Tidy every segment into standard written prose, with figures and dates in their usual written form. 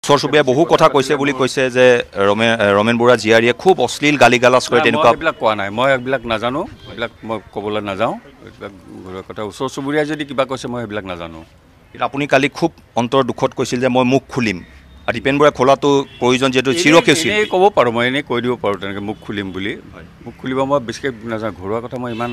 ওচৰ চুবুৰীয়াই বহু কথা কৈছে বুলি কৈছে যে ৰমেন বৰুৱা জীয়াৰীয়ে খুব অশ্লীল গালি গালাজ কৰে তেনেকুৱা এইবিলাক কোৱা নাই মই এইবিলাক নাজানো এইবিলাক মই ক'বলৈ নাযাওঁ এইবিলাক ঘৰুৱা কথা ওচৰ চুবুৰীয়াই যদি কিবা কৈছে মই এইবিলাক নাজানো কিন্তু আপুনি কালি খুব অন্তৰ দুখত কৈছিল যে মই মুখ খুলিম আৰু দীপেন বৰাই খোলাটো প্ৰয়োজন যিহেতু চিৰকেও এনেই ক'ব পাৰোঁ মই এনেই কৈ দিব পাৰোঁ তেনেকৈ মুখ খুলিম বুলি মুখ খুলিব মই বেছিকৈ নাজানো ঘৰুৱা কথা মই ইমান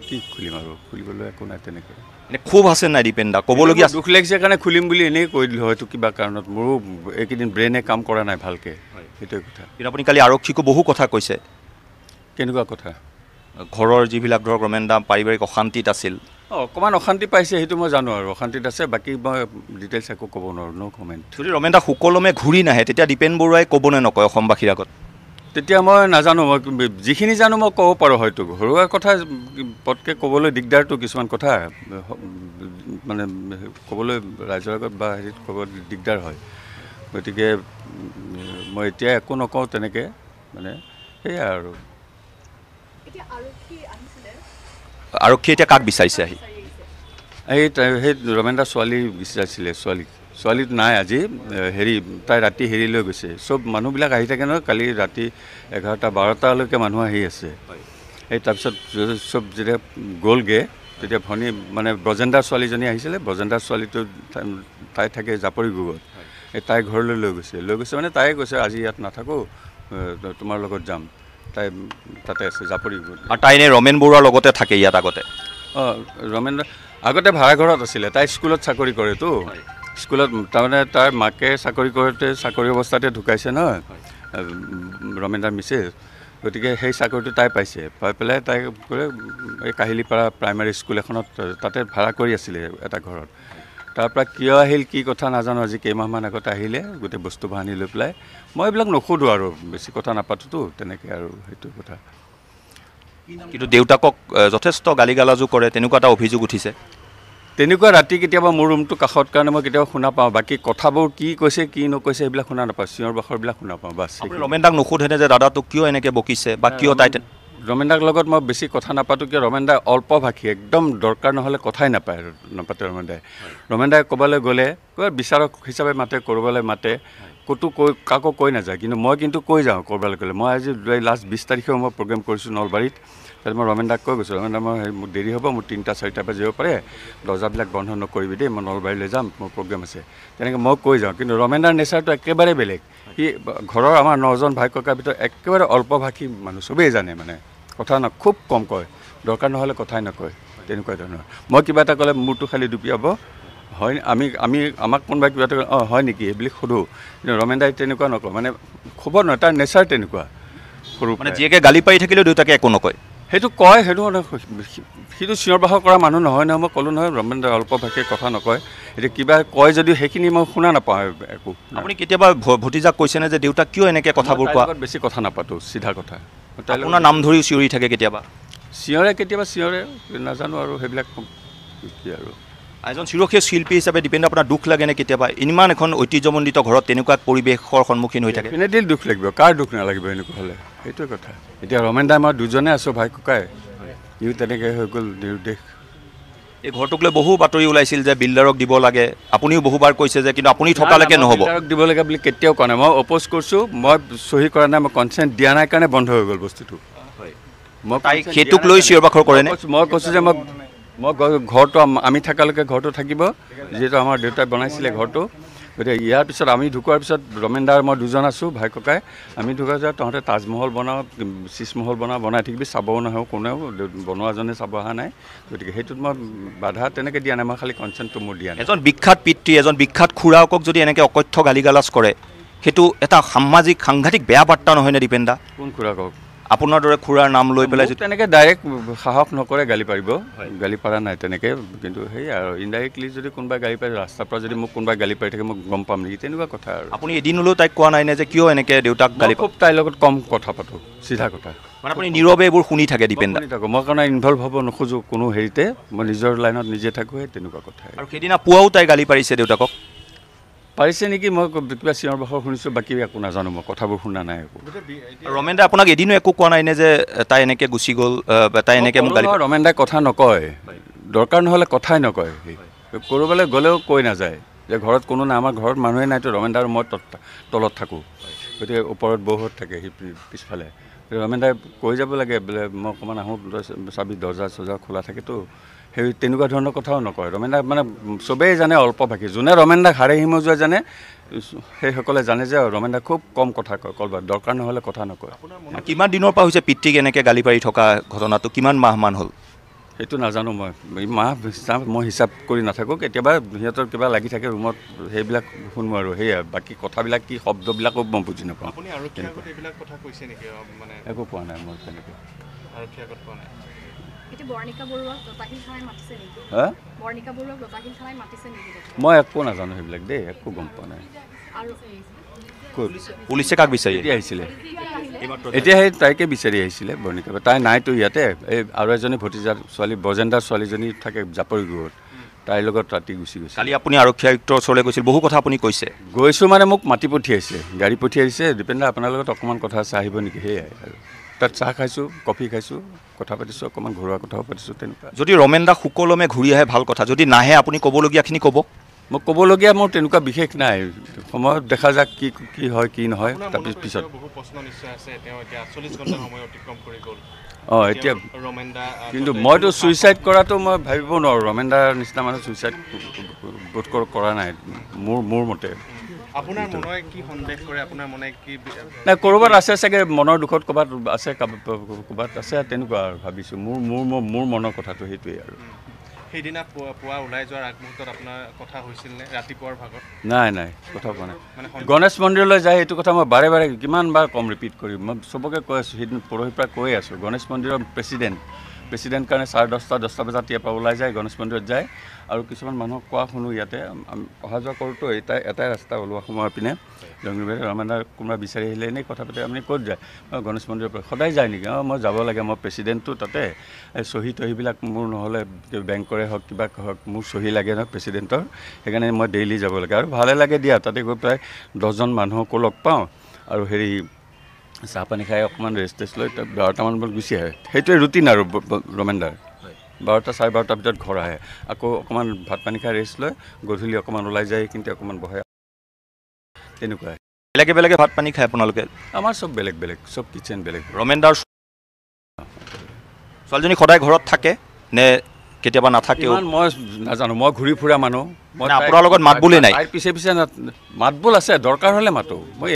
কি খুলিম আৰু খুলিবলৈ একো নাই তেনেকৈ এনে খুব আছে নাই দীপেন দা ক'বলগীয়া দুখ লাগিছে কাৰণে খুলিম বুলি এনেই কৈ দিলোঁ হয়তো কিবা কাৰণত মোৰো এইকেইদিন ব্ৰেইনে কাম কৰা নাই ভালকৈ সেইটোৱে কথা কিন্তু আপুনি কালি আৰক্ষীকো বহু কথা কৈছে কেনেকুৱা কথা ঘৰৰ যিবিলাক ধৰক ৰমেন দা পাৰিবাৰিক অশান্তিত আছিল অকণমান অশান্তি পাইছে সেইটো মই জানো আৰু অশান্তিত আছে বাকী মই ডিটেইলছ একো ক'ব নোৱাৰোঁ ন' কমেণ্ট যদি ৰমেন দা সুকলমে ঘূৰি নাহে তেতিয়া দীপেন বৰুৱাই ক'বনে নকয় অসমবাসীৰ আগত তেতিয়া মই নাজানো মই যিখিনি জানো মই ক'ব পাৰোঁ হয়তো ঘৰুৱা কথা পটকৈ ক'বলৈ দিগদাৰটো কিছুমান কথা মানে ক'বলৈ ৰাইজৰ আগত বা হেৰিত ক'ব দিগদাৰ হয় গতিকে মই এতিয়া একো নকওঁ তেনেকৈ মানে সেয়াই আৰু আৰক্ষী এতিয়া কাক বিচাৰিছে আহি সেই ৰমেন দাৰ ছোৱালী বিচাৰিছিলে ছোৱালীটো নাই আজি হেৰি তাই ৰাতি হেৰি লৈ গৈছে চব মানুহবিলাক আহি থাকে নহয় কালি ৰাতি 11টা 12টালৈকে মানুহ আহি আছে এই তাৰপিছত চব যেতিয়া গ'লগৈ তেতিয়া ভনী মানে ব্ৰজেন্দাৰ ছোৱালীজনী আহিছিলে ব্ৰজেন্দাৰ ছোৱালীটো তাই থাকে জাপৰিগোগত এই তাই ঘৰলৈ লৈ গৈছে মানে তাই কৈছে আজি ইয়াত নাথাকোঁ তোমাৰ লগত যাম তাই তাতে আছে জাপৰিগোগত আৰু তাই এনেই ৰমেন বৰুৱাৰ লগতে থাকে ইয়াত আগতে ৰমেন আগতে ভাড়াঘৰত আছিলে তাই স্কুলত চাকৰি কৰেতো স্কুলত তাৰমানে তাৰ মাকে চাকৰি কৰোঁতে চাকৰি অৱস্থাতে ঢুকাইছে নহয় ৰমেন দাৰ মিছেছ গতিকে সেই চাকৰিটো তাই পাইছে পাই পেলাই তাই এই কাহিলীপাৰা প্ৰাইমাৰী স্কুল এখনত তাতে ভাড়া কৰি আছিলে এটা ঘৰত তাৰপৰা কিয় আহিল কি কথা নাজানো আজি কেইমাহমান আগতে আহিলে গোটেই বস্তু বাহানি লৈ পেলাই মই এইবিলাক নুসুধোঁ আৰু বেছি কথা নাপাতোতো তেনেকৈ আৰু সেইটো কথা কিন্তু দেউতাকক যথেষ্ট গালি গালাজো কৰে তেনেকুৱা এটা অভিযোগ উঠিছে তেনেকুৱা ৰাতি কেতিয়াবা মোৰ ৰুমটো কাষত কাৰণে মই কেতিয়াবা শুনা পাওঁ বাকী কথাবোৰ কি কৈছে কি নকৈছে সেইবিলাক শুনা নাপাওঁ চিঞৰ বাখৰবিলাক শুনা পাওঁ বাছ ৰমেন দাক নুসুধেনে যে দাদাটোক কিয় এনেকৈ বকিছে বা কিয় তাই ৰমেন দাৰ লগত মই বেছি কথা নাপাতো কিয় ৰমেন দাই অল্পভাষী একদম দৰকাৰ নহ'লে কথাই নাপাতে ৰমেন দাই ক'ৰবালৈ গ'লে বিচাৰক হিচাপে মাতে ক'ৰবালৈ মাতে ক'তো কাকো কৈ নাযায় কিন্তু মই কৈ যাওঁ ক'ৰবালৈ গ'লে মই আজি লাষ্ট 20 তাৰিখেও মই প্ৰগ্ৰেম কৰিছোঁ নলবাৰীত তাত মই ৰমেন দাক কৈ গৈছোঁ ৰমেন দা মোৰ দেৰি হ'ব মোৰ 3টা 4টা পৰা যাব পাৰে দৰ্জাবিলাক বন্ধ নকৰিবি দেই মই নলবাৰীলৈ যাম মোৰ প্ৰগ্ৰেম আছে তেনেকৈ মই কৈ যাওঁ কিন্তু ৰমেন দাৰ নেচাৰটো একেবাৰে বেলেগ সি ঘৰৰ আমাৰ 9জন ভাই ককাৰ ভিতৰত একেবাৰে অল্পভাষী মানুহ চবেই জানে মানে কথা খুব কম কয় দৰকাৰ নহ'লে কথাই নকয় তেনেকুৱা ধৰণৰ মই কিবা এটা ক'লে মূৰটো খালি দুপিয়াব হয় আমাক কোনোবাই কিবা এটা হয় নেকি এইবুলি সোধোঁ কিন্তু ৰমেন দাই তেনেকুৱা নকয় মানে খবৰ নহয় তাৰ নেচাৰ তেনেকুৱা সৰু মানে জীয়েকে গালি পাৰি থাকিলেও দেউতাকে একো নকয় সেইটো কয় সেইটো সিটো চিঞৰ বাখৰ কৰা মানুহ নহয় নহয় মই ক'লোঁ নহয় ৰমেন দাই অল্পভাষী কথা নকয় এতিয়া কিবা কয় যদিও সেইখিনি মই শুনা নাপাওঁ একো আপুনি কেতিয়াবা ভতিজাক কৈছেনে যে দেউতাক কিয় এনেকৈ কথাবোৰ কোৱা বেছি কথা নাপাতো চিধা কথা আপোনাৰ নাম ধৰিও চিঞৰি থাকে কেতিয়াবা চিঞৰে নাজানো আৰু সেইবিলাক কি আৰু এজন চিৰসীয় শিল্পী হিচাপে দীপেন আপোনাৰ দুখ লাগেনে কেতিয়াবা ইমান এখন ঐতিহ্যমণ্ডিত ঘৰত তেনেকুৱা পৰিৱেশৰ সন্মুখীন হৈ থাকে এনেই দুখ লাগিব কাৰ দুখ নালাগিব এনেকুৱা হ'লে সেইটোৱে কথা এতিয়া ৰমেন দাই মই দুজনে আছোঁ ভাই ককাই ইও তেনেকৈ হৈ গ'ল নিৰুদ্দেশ এই ঘৰটোক লৈ বহু বাতৰি ওলাইছিল যে বিল্ডাৰক দিব লাগে আপুনিও বহুবাৰ কৈছে যে কিন্তু আপুনি থকালৈকে নহ'ব বিল্ডাৰক দিব লাগে বুলি কেতিয়াও কোৱা নাই মই অপ'জ কৰিছোঁ মই চহী কৰা নাই মই কনচেণ্ট দিয়া নাই কাৰণে বন্ধ হৈ গ'ল বস্তুটো মই সেইটোক লৈ চিঞৰ বাখৰ কৰেনে মই কৈছোঁ যে মই ঘৰটো আমি থকালৈকে ঘৰটো থাকিব যিহেতু আমাৰ দেউতাই বনাইছিলে ঘৰটো গতিকে ইয়াৰ পিছত আমি ঢুকোৱাৰ পিছত ৰমেন দাৰ মই দুজন আছোঁ ভাই ককাই আমি ঢুকাৰ পিছত তহঁতে তাজমহল বনাওঁ চিজমহল বনাই থাকিবি চাবও নাহোঁ কোনেও বনোৱাজনে চাব অহা নাই গতিকে সেইটোত মই বাধা তেনেকৈ দিয়া নাই মই খালি কনচেণ্টটো মোৰ দিয়া নাই এজন বিখ্যাত পিতৃ এজন বিখ্যাত খুৰাকক যদি এনেকৈ অকথ্য গালি গালাজ কৰে সেইটো এটা সাংঘাতিক বেয়া বাৰ্তা নহয়নে দীপেন দা কোন খুৰাকক আপোনাৰ দৰে খুৰাৰ নাম লৈ পেলাই তেনেকৈ ডাইৰেক্ট সাহস নকৰে গালি পাৰিব গালি পাৰা নাই তেনেকৈ কিন্তু সেই আৰু ইনডাইৰেক্টলি যদি কোনোবাই গালি পাৰি ৰাস্তাৰ পৰা যদি মোক কোনোবাই গালি পাৰি থাকে মই গম পাম নেকি তেনেকুৱা কথা আৰু আপুনি এদিন হ'লেও তাইক কোৱা নাই নে যে কিয় এনেকৈ দেউতাক গালি খুব তাইৰ লগত কম কথা পাতোঁ চিধা কথা মানে আপুনি নীৰৱে এইবোৰ শুনি থাকে দীপেন দা থাকোঁ মই কাৰণে ইনভলভ হ'ব নোখোজোঁ কোনো হেৰিতে মই নিজৰ লাইনত নিজে থাকোঁ সেই তেনেকুৱা কথা আৰু সেইদিনা পুৱাও তাই গালি পাৰিছে দেউতাকক পাৰিছে নেকি মই কিবা চিঞৰ বাখৰ শুনিছোঁ বাকী একো নাজানো মই কথাবোৰ শুনা নাই একো ৰমেন দাই আপোনাক এদিনো একো কোৱা নাই নে যে তাই এনেকৈ গুচি গ'ল তাই এনেকৈ মোক গালি ৰমেন দাই কথা নকয় দৰকাৰ নহ'লে কথাই নকয় ক'ৰবালৈ গ'লেও কৈ নাযায় যে ঘৰত কোনো নাই, আমাৰ ঘৰত মানুহে নাইতো, ৰমেন দা আৰু মই তলত থাকোঁ, গতিকে ওপৰত বৌহঁত থাকে সি পিছফালে। ৰমেন দাই কৈ যাব লাগে বোলে মই অকণমান আহোঁ, চাবি দৰ্জা চৰ্জা খোলা থাকেতো, সেই তেনেকুৱা ধৰণৰ কথাও নকয়। ৰমেন দাক মানে চবেই জানে অল্পভাষী, যোনে ৰমেন দাক হাড়ে হিমজুৱাই জানে সেইসকলে জানে যে ৰমেন দা খুব কম কথা কয়, ক'ৰবাত দৰকাৰ নহ'লে কথা নকয়। কিমান দিনৰ পৰা হৈছে পিতৃক এনেকৈ গালি পাৰি থকা ঘটনাটো, কিমান মাহমান হ'ল? সেইটো নাজানো মই, মাহ হিচাপ মই হিচাপ কৰি নাথাকোঁ, কেতিয়াবা সিহঁতৰ কিবা লাগি থাকে ৰুমত, সেইবিলাক শুনো আৰু সেয়া, বাকী কথাবিলাক কি শব্দবিলাকো মই বুজি নাপাওঁ। একো কোৱা নাই মই তেনেকৈ। মই একো নাজানো সেইবিলাক দেই, একো গম পোৱা নাই। পুলিচে কাক বিচাৰি আহিছিলে? এতিয়া সেই তাইকে বিচাৰি আহিছিলে বৰ্ণিকা। তাই নাইতো ইয়াতে, এই আৰু এজনী ভতিজাৰ ছোৱালী বজেন্দাৰ ছোৱালীজনী থাকে জাপৰিগুৰত, তাইৰ লগত ৰাতি গুচি গৈছে। কালি আপুনি আৰক্ষী আয়ুক্তৰ ওচৰলৈ গৈছিল, বহু কথা আপুনি কৈছে। গৈছোঁ মানে মোক মাতি পঠিয়াইছে, গাড়ী পঠিয়াইছে, দীপেন দা আপোনাৰ লগত অকণমান কথা আছে আহিব নেকি, সেয়াই আৰু। তাত চাহ খাইছোঁ, কফি খাইছোঁ, কথা পাতিছোঁ, অকণমান ঘৰুৱা কথাও পাতিছোঁ, তেনেকুৱা। যদি ৰমেন দা সুকলমে ঘূৰি আহে ভাল কথা, যদি নাহে আপুনি ক'বলগীয়াখিনি ক'ব? মই ক'বলগীয়া মোৰ তেনেকুৱা বিশেষ নাই, সময়ত দেখা যাক কি কি হয় কি নহয়, তাৰপিছত অঁ এতিয়া কিন্তু মইতো ছুইচাইড কৰাটো মই ভাবিব নোৱাৰোঁ। ৰমেন দাৰ নিচিনা মানুহ ছুইচাইড বোধ কৰা নাই মোৰ মতে। নাই ক'ৰবাত আছে চাগে, মনৰ দুখত ক'ৰবাত আছে তেনেকুৱা আৰু ভাবিছোঁ। মোৰ মনৰ কথাটো সেইটোৱেই আৰু। সেইদিনা পুৱা ওলাই যোৱাৰ আগমুহূৰ্তত আপোনাৰ কথা হৈছিল নে ৰাতিপুৱাৰ ভাগত? নাই কথা কোৱা নাই। গণেশ মন্দিৰলৈ যায় এইটো কথা মই বাৰে বাৰে কিমানবাৰ কম ৰিপিট কৰিম, মই চবকে কৈ আছোঁ, সেইদিন পৰহিৰ পৰা কৈ আছোঁ। গণেশ মন্দিৰৰ প্ৰেচিডেণ্ট কাৰণে 10:30 বজাত ইয়াৰ পৰা ওলাই যায়, গণেশ মন্দিৰত যায়। আৰু কিছুমান মানুহক কোৱা শুনো, ইয়াতে অহা যোৱা কৰোঁতো এটাই ৰাস্তা ওলোৱা সময়ৰ পিনে জংঘলবাৰী ৰমেন দা কোনোবা বিচাৰি আহিলে এনেই কথা পাতে, আপুনি ক'ত যায়? মই গণেশ মন্দিৰৰ পৰা। সদায় যায় নেকি? মই যাব লাগে, মই প্ৰেচিডেণ্টটো তাতে, চহী তহীবিলাক মোৰ নহ'লে বেংকৰে হওক কিবা হওক মোৰ চহী লাগে নহয় প্ৰেচিডেণ্টৰ, সেইকাৰণে মই ডেইলি যাব লাগে। আৰু ভালে লাগে দিয়া, তাতে গৈ প্ৰায় 10জন মানুহকো লগ পাওঁ, আৰু হেৰি চাহ পানী খাই অকণমান ৰেষ্ট লৈ 12টামান বজাত গুচি আহে। সেইটোৱে ৰুটিন আৰু ৰমেন দাৰ। 12টা 12:30 ভিতৰত ঘৰ আহে, আকৌ অকণমান ভাত পানী খাই ৰেষ্ট লৈ গধূলি অকণমান ওলাই যায়, কিন্তু অকণমান বহে, তেনেকুৱাই। বেলেগে ভাত পানী খায় আপোনালোকে? আমাৰ চব বেলেগ, চব কিটচেন বেলেগ। ৰমেন দাৰ ছোৱালীজনী সদায় ঘৰত থাকে নে কেতিয়াবা নাথাকেও? মই নাজানো, মই ঘূৰি ফুৰা মানুহ, মই আপোনাৰ লগত মাত বোলে নাই? তাইৰ পিছে মাত বোল আছে, দৰকাৰ হ'লে মাতো মই।